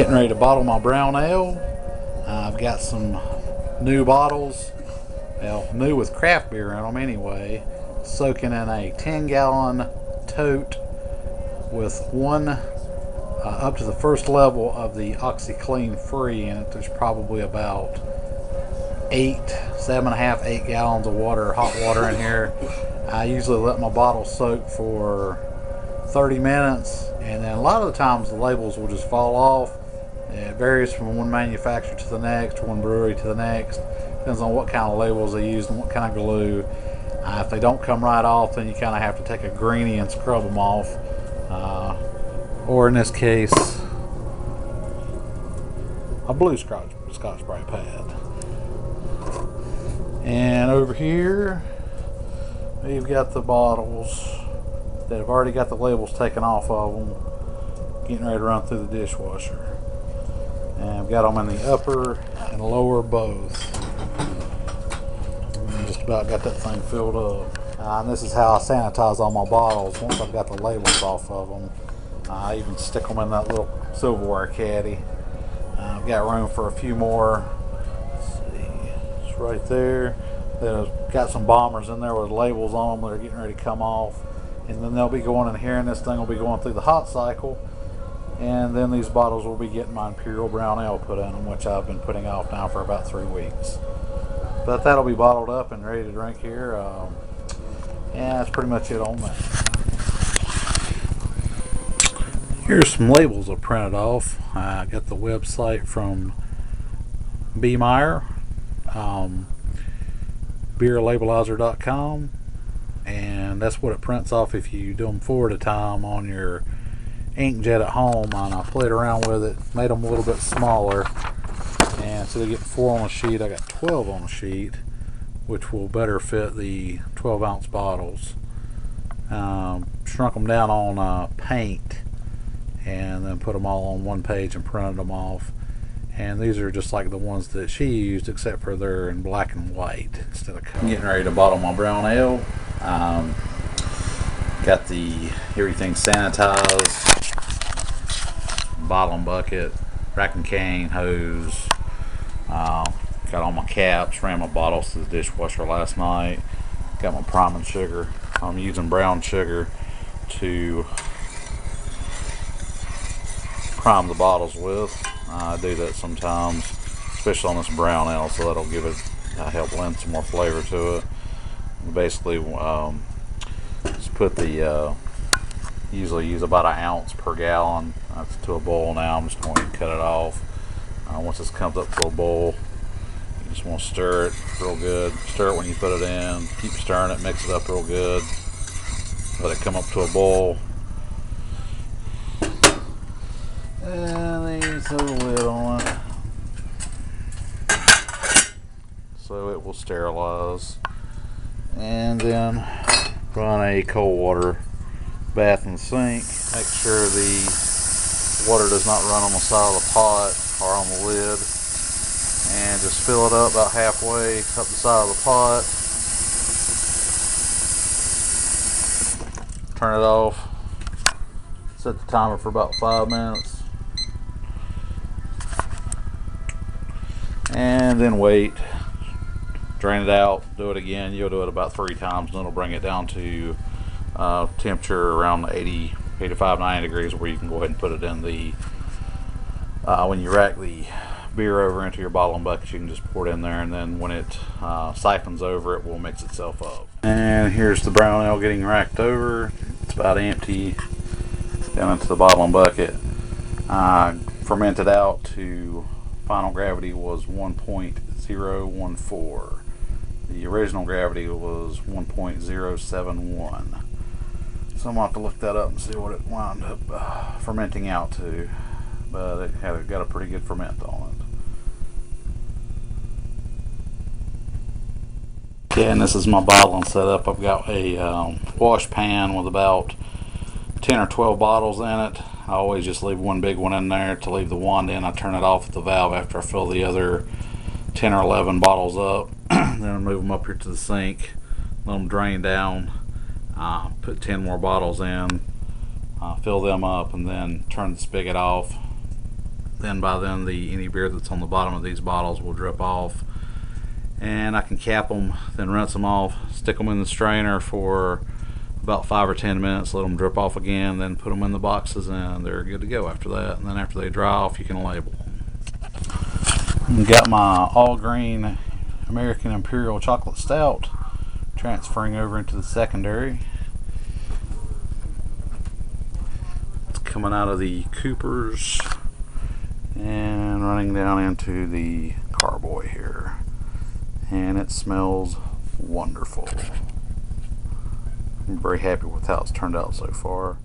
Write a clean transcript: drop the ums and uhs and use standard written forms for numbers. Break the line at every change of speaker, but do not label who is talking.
Getting ready to bottle my brown ale. I've got some new bottles, well, new with craft beer in them anyway, soaking in a 10-gallon tote with one up to the first level of the OxyClean Free in it. There's probably about 7.5, 8 gallons of water, hot water in here. I usually let my bottle soak for 30 minutes, and then a lot of the times the labels will just fall off. It varies from one manufacturer to the next, one brewery to the next. Depends on what kind of labels they use and what kind of glue. If they don't come right off, then you kind of have to take a greenie and scrub them off. Or in this case, a blue Scotch Brite pad. And over here, we've got the bottles that have already got the labels taken off of them, getting ready to run through the dishwasher. And I've got them in the upper and lower both. And just about got that thing filled up. And this is how I sanitize all my bottles once I've got the labels off of them. I even stick them in that little silverware caddy. I've got room for a few more. Let's see, it's right there. Then I've got some bombers in there with labels on them that are getting ready to come off. And then they'll be going in here, and this thing will be going through the hot cycle. And then these bottles will be getting my Imperial Brown Ale put in them, which I've been putting off now for about 3 weeks. But that'll be bottled up and ready to drink here. Yeah, that's pretty much it on that. Here's some labels I printed off. I got the website from B. Meyer, beerlabelizer.com, and that's what it prints off if you do them 4 at a time on your inkjet at home. And I played around with it, made them a little bit smaller, and instead of getting 4 on a sheet, I got 12 on a sheet, which will better fit the 12-ounce bottles. Shrunk them down on paint, and then put them all on one page and printed them off. And these are just like the ones that she used, except for they're in black and white instead of color. Getting ready to bottle my brown ale. Got everything sanitized, bottling bucket, rack and cane, hose. Got all my caps, ran my bottles to the dishwasher last night. Got my priming sugar. I'm using brown sugar to prime the bottles with. I do that sometimes, especially on this brown ale, so that'll give it, help lend some more flavor to it. Basically, just put usually use about 1 ounce per gallon. That's to a boil now. I'm just going to cut it off. Once this comes up to a boil, you just want to stir it real good. Stir it when you put it in. Keep stirring it, mix it up real good. Let it come up to a boil. And then you throw the lid on it, so it will sterilize. And then run a cold water bath and sink. Make sure the water does not run on the side of the pot or on the lid. And just fill it up about halfway up the side of the pot. Turn it off. Set the timer for about 5 minutes. And then wait. Drain it out. Do it again. You'll do it about 3 times, and it'll bring it down to temperature around 80, 85, 90 degrees, where you can go ahead and put it in the when you rack the beer over into your bottling bucket, you can just pour it in there, and then when it siphons over, it will mix itself up. And here's the brown ale getting racked over. It's about empty down into the bottling bucket. Fermented out to final gravity was 1.014. The original gravity was 1.071. So I'm going to have to look that up and see what it wound up fermenting out to. But it got a pretty good ferment on it. Okay, and this is my bottling setup. I've got a wash pan with about 10 or 12 bottles in it. I always just leave one big one in there to leave the wand in. I turn it off with the valve after I fill the other 10 or 11 bottles up. Then I move them up here to the sink, let them drain down, put 10 more bottles in, fill them up, and then turn the spigot off. then by then any beer that's on the bottom of these bottles will drip off. And I can cap them, then rinse them off, stick them in the strainer for about 5 or 10 minutes, let them drip off again, then put them in the boxes, and they're good to go after that. And then after they dry off, you can label them. Got my all grain American Imperial Chocolate Stout transferring over into the secondary. It's coming out of the Coopers and running down into the Carboy here. And it smells wonderful. I'm very happy with how it's turned out so far.